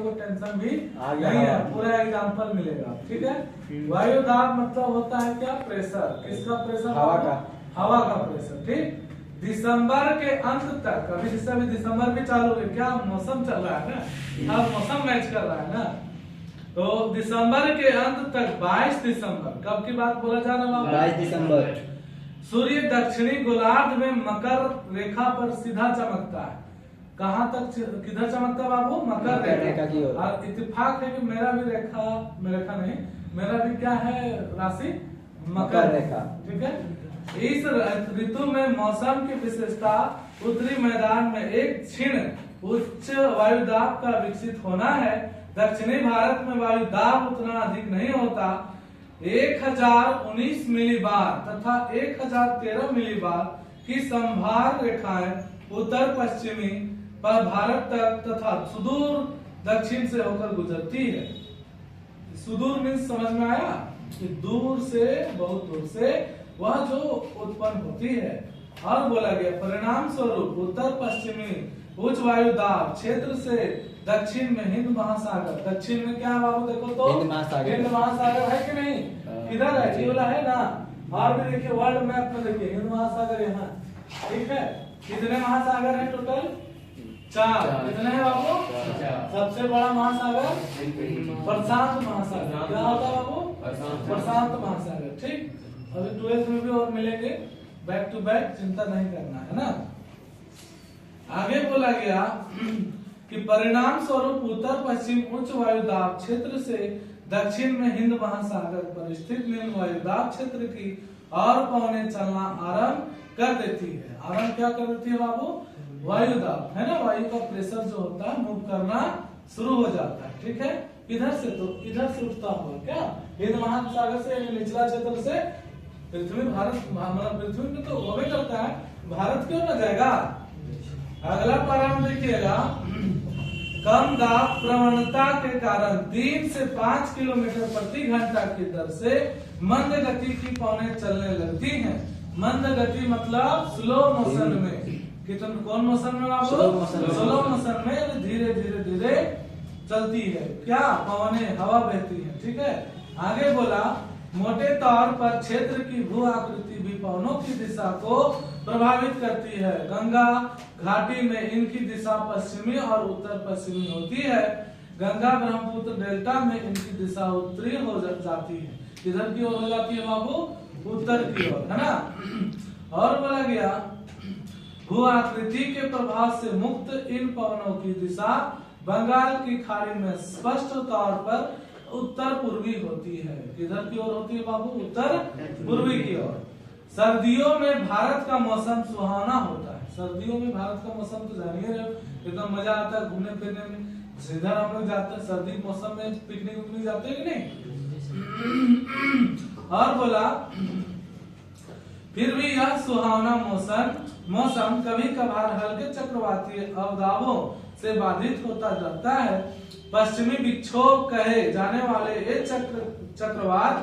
को टेंशन भी नहीं है, पूरा एग्जाम्पल मिलेगा। ठीक है, वायु दाब मतलब होता है क्या, प्रेशर। किसका प्रेशर, हवा का प्रेशर। ठीक, दिसंबर के अंत तक, अभी जैसे अभी दिसंबर भी चालू है, क्या मौसम चल रहा है ना, अब मौसम मैच कर रहा है ना, तो दिसंबर के अंत तक 22 दिसंबर, कब की बात बोला जा रहा है, 22 दिसंबर, सूर्य दक्षिणी गोलार्ध में मकर रेखा पर सीधा चमकता है। कहाँ तक, किधर चमकता है बाबू, मकर रेखा की ओर। और इत्तेफाक है कि मेरा भी रेखा नहीं, मेरा भी क्या है राशि, मकर रेखा। ठीक है, इस ऋतु में मौसम की विशेषता उत्तरी मैदान में एक क्षीण उच्च वायुदाब का विकसित होना है। दक्षिणी भारत में वायुदाब उतना अधिक नहीं होता। 1019 मिलीबार तथा 1013 मिलीबार की संभार रेखाएं उत्तर पश्चिमी पर भारत तक तथा सुदूर दक्षिण से होकर गुजरती है। सुदूर मीन्स समझ में आया कि दूर से, बहुत दूर से वह जो उत्पन्न होती है। और बोला गया परिणाम स्वरूप उत्तर पश्चिमी उच्च वायुदाब क्षेत्र से दक्षिण में हिंद महासागर, दक्षिण में क्या है बाबू, देखो तो हिंद महासागर है कि नहीं, किधर है, ये वाला है ना। और भी देखिए वर्ल्ड मैप में देखिए हिंद महासागर यहाँ। ठीक है, कितने महासागर है टोटल, 4। कितने हैं बाबू, सबसे बड़ा महासागर प्रशांत महासागर, क्या होता है बाबू, प्रशांत महासागर। ठीक, अभी 12th में भी और मिलेंगे, बैक टू बैक, चिंता नहीं करना है ना। आगे बोला गया कि परिणाम स्वरूप उत्तर पश्चिम उच्च वायुदाब क्षेत्र से दक्षिण में हिंद महासागर पर स्थित निम्न वायुदाब क्षेत्र की और पौने चलना आरंभ कर देती है। आरंभ क्या कर देती है बाबू, वायुदाब है ना, वायु का प्रेशर जो होता है मूव करना शुरू हो जाता है। ठीक है, इधर से तो इधर से उठता हुआ क्या, हिंद महासागर से निचला क्षेत्र से पृथ्वी, भारत मतलब पृथ्वी में तो होवे करता है, भारत क्यों न जाएगा। अगला पैराम देखिएगा, कम दाब प्रवणता के कारण 3 से 5 किलोमीटर प्रति घंटा की दर से मंद गति की पौने चलने लगती हैं। मंद गति मतलब स्लो मोशन में, कितन कौन मोशन में आप, स्लो मोशन में धीरे धीरे धीरे चलती है, क्या पवने हवा बहती है। ठीक है, आगे बोला मोटे तौर पर क्षेत्र की भू आकृति भी पवनों की दिशा को प्रभावित करती है। गंगा घाटी में इनकी दिशा पश्चिमी और उत्तर पश्चिमी होती है। गंगा ब्रह्मपुत्र डेल्टा में इनकी दिशा उत्तरी हो जाती है। किधर की ओर हो जाती है बाबू, उत्तर की ओर, है ना। और बोला गया भू आकृति के प्रभाव से मुक्त इन पवनों की दिशा बंगाल की खाड़ी में स्पष्ट तौर पर उत्तर पूर्वी होती है। किधर की ओर होती है बाबू, उत्तर पूर्वी की ओर। सर्दियों में भारत का मौसम सुहावना होता है। सर्दियों में भारत का मौसम तो जानिए रहे हो, एकदम मजा आता है घूमने फिरने में। सीधा हम लोग जाते हैं सर्दी मौसम में, पिकनिक उकनिक जाते हैं कि नहीं। और बोला फिर भी यह सुहावना मौसम कभी कभार हल्के चक्रवाती अवदाबों से बाधित होता जाता है। पश्चिमी विक्षोभ कहे जाने वाले ये चक्रवात